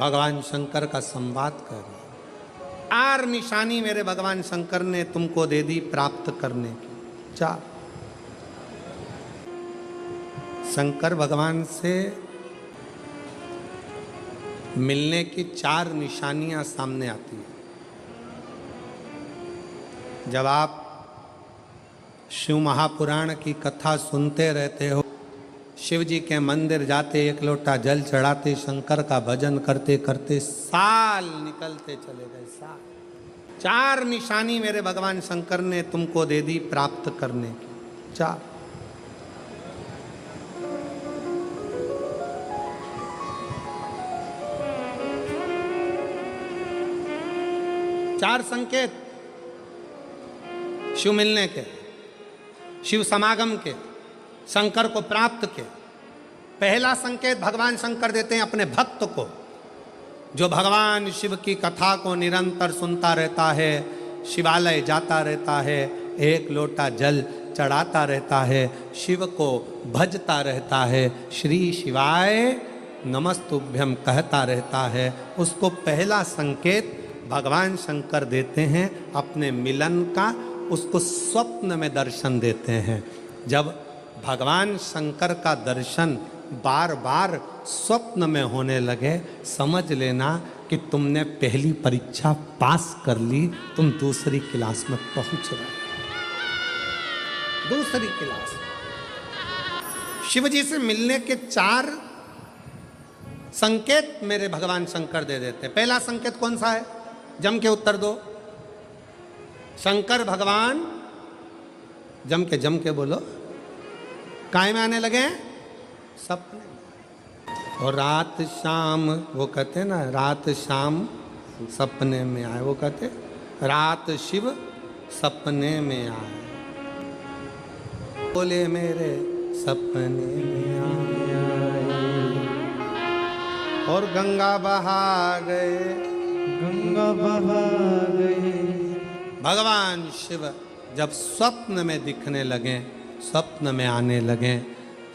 भगवान शंकर का संवाद कर रहे। 4 निशानी मेरे भगवान शंकर ने तुमको दे दी प्राप्त करने की। 4 शंकर भगवान से मिलने की 4 निशानियां सामने आती है। जब आप शिव महापुराण की कथा सुनते रहते हो, शिव जी के मंदिर जाते, 1 लोटा जल चढ़ाते, शंकर का भजन करते करते साल निकलते चले गए। साल। 4 निशानी मेरे भगवान शंकर ने तुमको दे दी प्राप्त करने की। 4 संकेत शिव मिलने के, शिव समागम के, शंकर को प्राप्त के। पहला संकेत भगवान शंकर देते हैं अपने भक्त को, जो भगवान शिव की कथा को निरंतर सुनता रहता है, शिवालय जाता रहता है, 1 लोटा जल चढ़ाता रहता है, शिव को भजता रहता है, श्री शिवाय नमस्तुभ्यम कहता रहता है। उसको पहला संकेत भगवान शंकर देते हैं अपने मिलन का, उसको स्वप्न में दर्शन देते हैं। जब भगवान शंकर का दर्शन बार बार स्वप्न में होने लगे, समझ लेना कि तुमने पहली परीक्षा पास कर ली, तुम दूसरी क्लास में पहुंच रहे। दूसरी क्लास। शिव जी से मिलने के 4 संकेत मेरे भगवान शंकर दे देते। पहला संकेत कौन सा है? जम के उत्तर दो। शंकर भगवान जम के बोलो, काय में आने लगे? सपने। और रात शाम, वो कहते हैं ना, रात शाम सपने में आए। वो कहते रात शिव सपने में आए, बोले मेरे सपने में आए। और गंगा बहा गए, गंगा बहा गए। भगवान शिव जब स्वप्न में दिखने लगे, स्वप्न में आने लगे,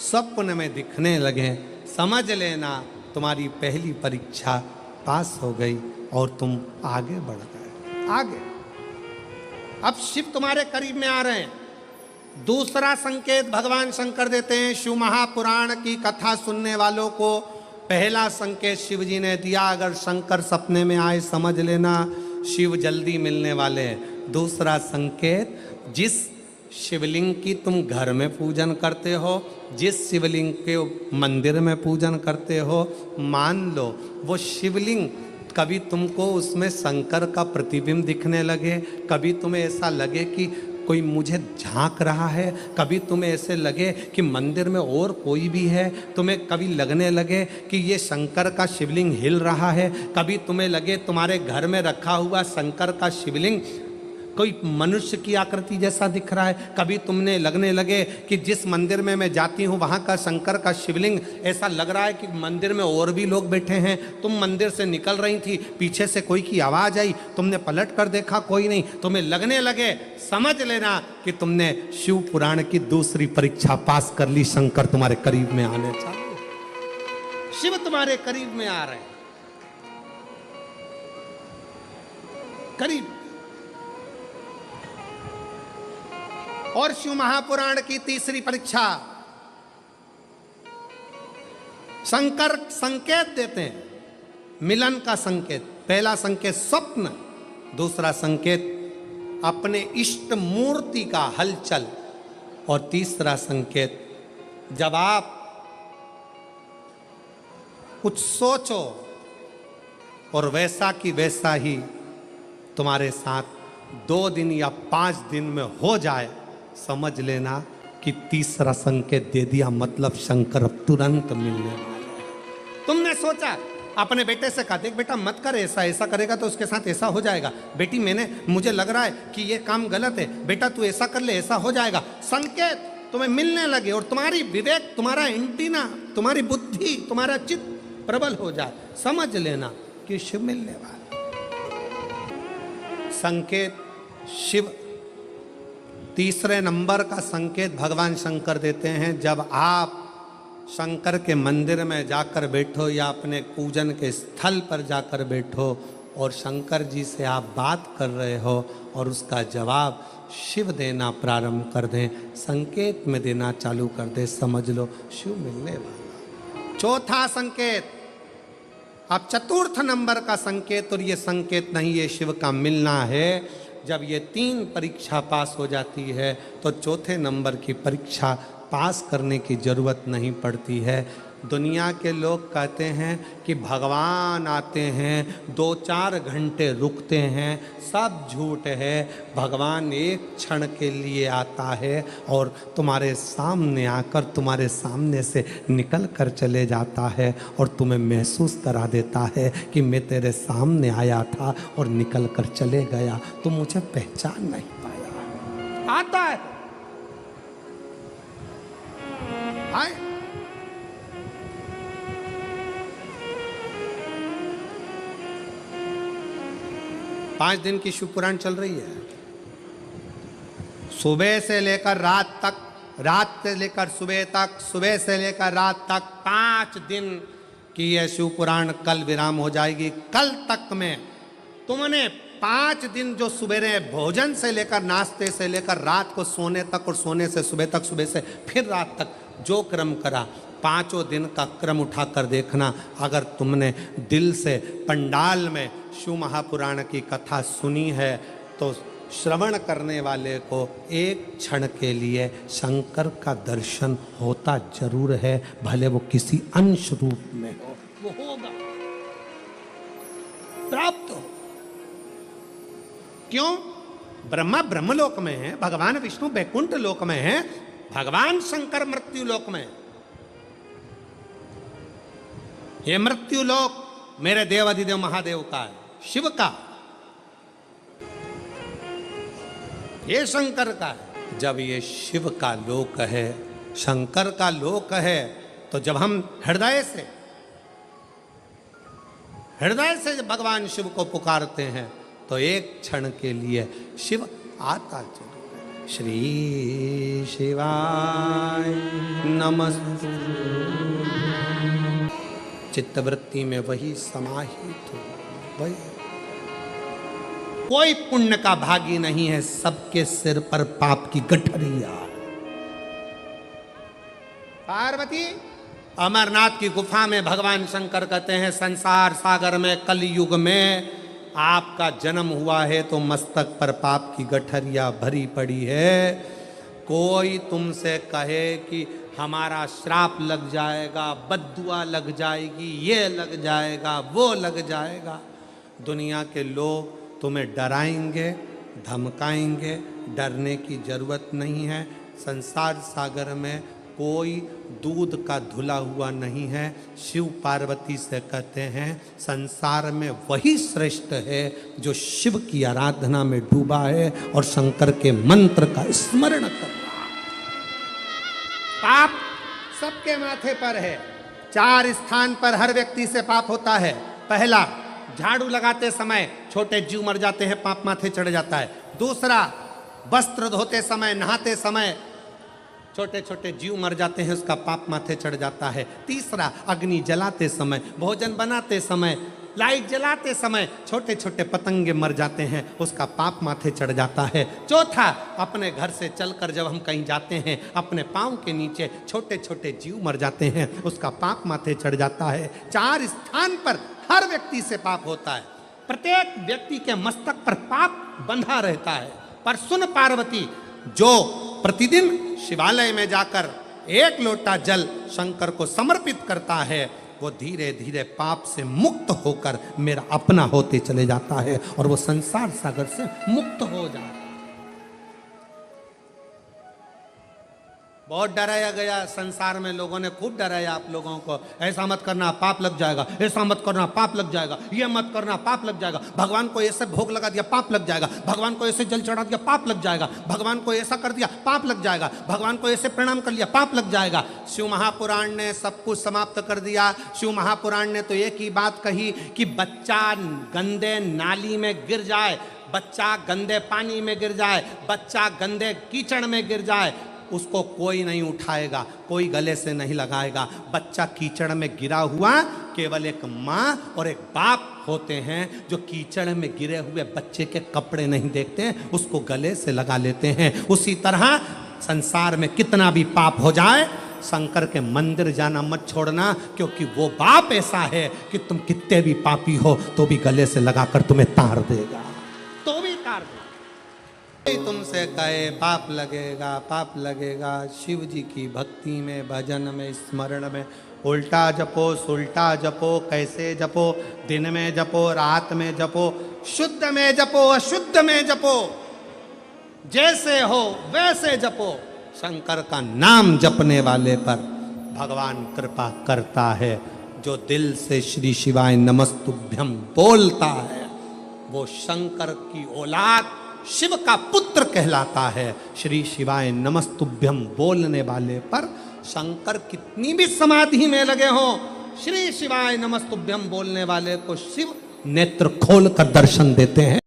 स्वप्न में दिखने लगे, समझ लेना तुम्हारी पहली परीक्षा पास हो गई और तुम आगे बढ़ गए। आगे। अब शिव तुम्हारे करीब में आ रहे हैं। दूसरा संकेत भगवान शंकर देते हैं शिव महापुराण की कथा सुनने वालों को। पहला संकेत शिव जी ने दिया, अगर शंकर सपने में आए समझ लेना शिव जल्दी मिलने वाले हैं। दूसरा संकेत, जिस शिवलिंग की तुम घर में पूजन करते हो, जिस शिवलिंग के मंदिर में पूजन करते हो, मान लो वो शिवलिंग कभी तुमको उसमें शंकर का प्रतिबिंब दिखने लगे, कभी तुम्हें ऐसा लगे कि कोई मुझे झांक रहा है, कभी तुम्हें ऐसे लगे कि मंदिर में और कोई भी है, तुम्हें कभी लगने लगे कि ये शंकर का शिवलिंग हिल रहा है, कभी तुम्हें लगे तुम्हारे घर में रखा हुआ शंकर का शिवलिंग कोई मनुष्य की आकृति जैसा दिख रहा है, कभी तुमने लगने लगे कि जिस मंदिर में मैं जाती हूँ वहाँ का शंकर का शिवलिंग ऐसा लग रहा है कि मंदिर में और भी लोग बैठे हैं। तुम मंदिर से निकल रही थी, पीछे से कोई की आवाज़ आई, तुमने पलट कर देखा कोई नहीं, तुम्हें लगने लगे, समझ लेना कि तुमने शिव पुराण की दूसरी परीक्षा पास कर ली। शंकर तुम्हारे करीब में आने चाहिए, शिव तुम्हारे करीब में आ रहे हैं, करीब। और शिव महापुराण की तीसरी परीक्षा, शंकर संकेत देते हैं मिलन का संकेत। पहला संकेत स्वप्न, दूसरा संकेत अपने इष्ट मूर्ति का हलचल, और तीसरा संकेत जब आप कुछ सोचो और वैसा की वैसा ही तुम्हारे साथ 2 दिन या 5 दिन में हो जाए, समझ लेना कि तीसरा संकेत दे दिया, मतलब शंकर अब तुरंत मिलने वाले हैं। तुमने सोचा, अपने बेटे से कहा, देख बेटा मत कर ऐसा, ऐसा करेगा तो उसके साथ ऐसा हो जाएगा। बेटी मुझे लग रहा है कि ये काम गलत है, बेटा तू ऐसा कर ले, ऐसा हो जाएगा। संकेत तुम्हें मिलने लगे और तुम्हारी विवेक, तुम्हारा एंटीना, तुम्हारी बुद्धि, तुम्हारा चित्त प्रबल हो जाए, समझ लेना कि शिव मिलने वाला। संकेत शिव। तीसरे नंबर का संकेत भगवान शंकर देते हैं, जब आप शंकर के मंदिर में जाकर बैठो या अपने पूजन के स्थल पर जाकर बैठो और शंकर जी से आप बात कर रहे हो और उसका जवाब शिव देना प्रारंभ कर दें, संकेत में देना चालू कर दे, समझ लो शिव मिलने वाला। चौथा संकेत, अब चतुर्थ नंबर का संकेत, और ये संकेत नहीं, ये शिव का मिलना है। जब ये 3 परीक्षा पास हो जाती है तो चौथे नंबर की परीक्षा पास करने की जरूरत नहीं पड़ती है। दुनिया के लोग कहते हैं कि भगवान आते हैं 2-4 घंटे रुकते हैं, सब झूठ है। भगवान एक क्षण के लिए आता है और तुम्हारे सामने आकर तुम्हारे सामने से निकल कर चले जाता है और तुम्हें महसूस करा देता है कि मैं तेरे सामने आया था और निकल कर चले गया, तुम मुझे पहचान नहीं पाया। आता है, आए। पांच दिन की शिव पुराण चल रही है, सुबह से लेकर रात तक, रात से लेकर सुबह तक, सुबह से लेकर रात तक 5 दिन की यह शिव पुराण कल विराम हो जाएगी। कल तक में तुमने 5 दिन जो सवेरे भोजन से लेकर नाश्ते से लेकर रात को सोने तक और सोने से सुबह तक, सुबह से फिर रात तक जो क्रम करा, 5 दिन का क्रम उठाकर देखना। अगर तुमने दिल से पंडाल में शिव महापुराण की कथा सुनी है तो श्रवण करने वाले को एक क्षण के लिए शंकर का दर्शन होता जरूर है, भले वो किसी अंश रूप में हो, वो होगा, प्राप्त हो। क्यों? ब्रह्मा ब्रह्मलोक में है, भगवान विष्णु बैकुंठ लोक में है, भगवान शंकर मृत्यु लोक में। ये मृत्यु लोक मेरे देवाधिदेव महादेव का है, शिव का, ये शंकर का है। जब ये शिव का लोक है, शंकर का लोक है, तो जब हम हृदय से भगवान शिव को पुकारते हैं तो एक क्षण के लिए शिव आता जरूर है। श्री शिवाय नमस्तु, चित्तवृत्ति में वही समाहित हो, वही। कोई पुण्य का भागी नहीं है, सबके सिर पर पाप की गठरिया। पार्वती, अमरनाथ की गुफा में भगवान शंकर कहते हैं, संसार सागर में कलयुग में आपका जन्म हुआ है तो मस्तक पर पाप की गठरिया भरी पड़ी है। कोई तुमसे कहे कि हमारा श्राप लग जाएगा, बद्दुआ लग जाएगी, ये लग जाएगा, वो लग जाएगा, दुनिया के लोग तुम्हें डराएंगे, धमकाएंगे, डरने की जरूरत नहीं है। संसार सागर में कोई दूध का धुला हुआ नहीं है। शिव पार्वती से कहते हैं, संसार में वही श्रेष्ठ है जो शिव की आराधना में डूबा है और शंकर के मंत्र का स्मरण कर रहा है। पाप सबके माथे पर है। 4 स्थान पर हर व्यक्ति से पाप होता है। पहला, झाड़ू लगाते समय छोटे जीव मर जाते हैं, पाप माथे चढ़ जाता है। दूसरा, वस्त्र धोते समय, नहाते समय छोटे छोटे जीव मर जाते हैं, उसका पाप माथे चढ़ जाता है। तीसरा, अग्नि जलाते समय, भोजन बनाते समय, लाइट जलाते समय छोटे छोटे पतंगे मर जाते हैं, उसका पाप माथे चढ़ जाता है। चौथा, अपने घर से चलकर जब हम कहीं जाते हैं, अपने पाँव के नीचे छोटे छोटे जीव मर जाते हैं, उसका पाप माथे चढ़ जाता है। 4 स्थान पर हर व्यक्ति से पाप होता है। प्रत्येक व्यक्ति के मस्तक पर पाप बंधा रहता है। पर सुन पार्वती, जो प्रतिदिन शिवालय में जाकर 1 लोटा जल शंकर को समर्पित करता है, वो धीरे धीरे पाप से मुक्त होकर मेरा अपना होते चले जाता है और वो संसार सागर से मुक्त हो जाता है। बहुत डराया गया संसार में, लोगों ने खूब डराया आप लोगों को, ऐसा मत करना पाप लग जाएगा, ऐसा मत करना पाप लग जाएगा, ये मत करना पाप लग जाएगा, भगवान को ऐसे भोग लगा दिया पाप लग जाएगा, भगवान को ऐसे जल चढ़ा दिया पाप लग जाएगा, भगवान को ऐसा कर दिया पाप लग जाएगा, भगवान को ऐसे प्रणाम कर लिया पाप लग जाएगा। शिव महापुराण ने सब कुछ समाप्त कर दिया। शिव महापुराण ने तो एक ही बात कही कि बच्चा गंदे नाली में गिर जाए, बच्चा गंदे पानी में गिर जाए, बच्चा गंदे कीचड़ में गिर जाए, उसको कोई नहीं उठाएगा, कोई गले से नहीं लगाएगा। बच्चा कीचड़ में गिरा हुआ, केवल एक माँ और एक बाप होते हैं जो कीचड़ में गिरे हुए बच्चे के कपड़े नहीं देखते हैं, उसको गले से लगा लेते हैं। उसी तरह संसार में कितना भी पाप हो जाए, शंकर के मंदिर जाना मत छोड़ना, क्योंकि वो बाप ऐसा है कि तुम कितने भी पापी हो तो भी गले से लगाकर तुम्हें तार देगा, तो भी तार देगा। तुमसे कहे पाप लगेगा, पाप लगेगा। शिव जी की भक्ति में, भजन में, स्मरण में उल्टा जपो, सुल्टा जपो, कैसे जपो, दिन में जपो, रात में जपो, शुद्ध में जपो, अशुद्ध में जपो, जैसे हो वैसे जपो। शंकर का नाम जपने वाले पर भगवान कृपा करता है। जो दिल से श्री शिवाय नमस्तुभ्यम बोलता है वो शंकर की औलाद, शिव का पुत्र कहलाता है। श्री शिवाय नमस्तुभ्यम बोलने वाले पर शंकर कितनी भी समाधि में लगे हो, श्री शिवाय नमस्तुभ्यम बोलने वाले को शिव नेत्र खोल कर दर्शन देते हैं।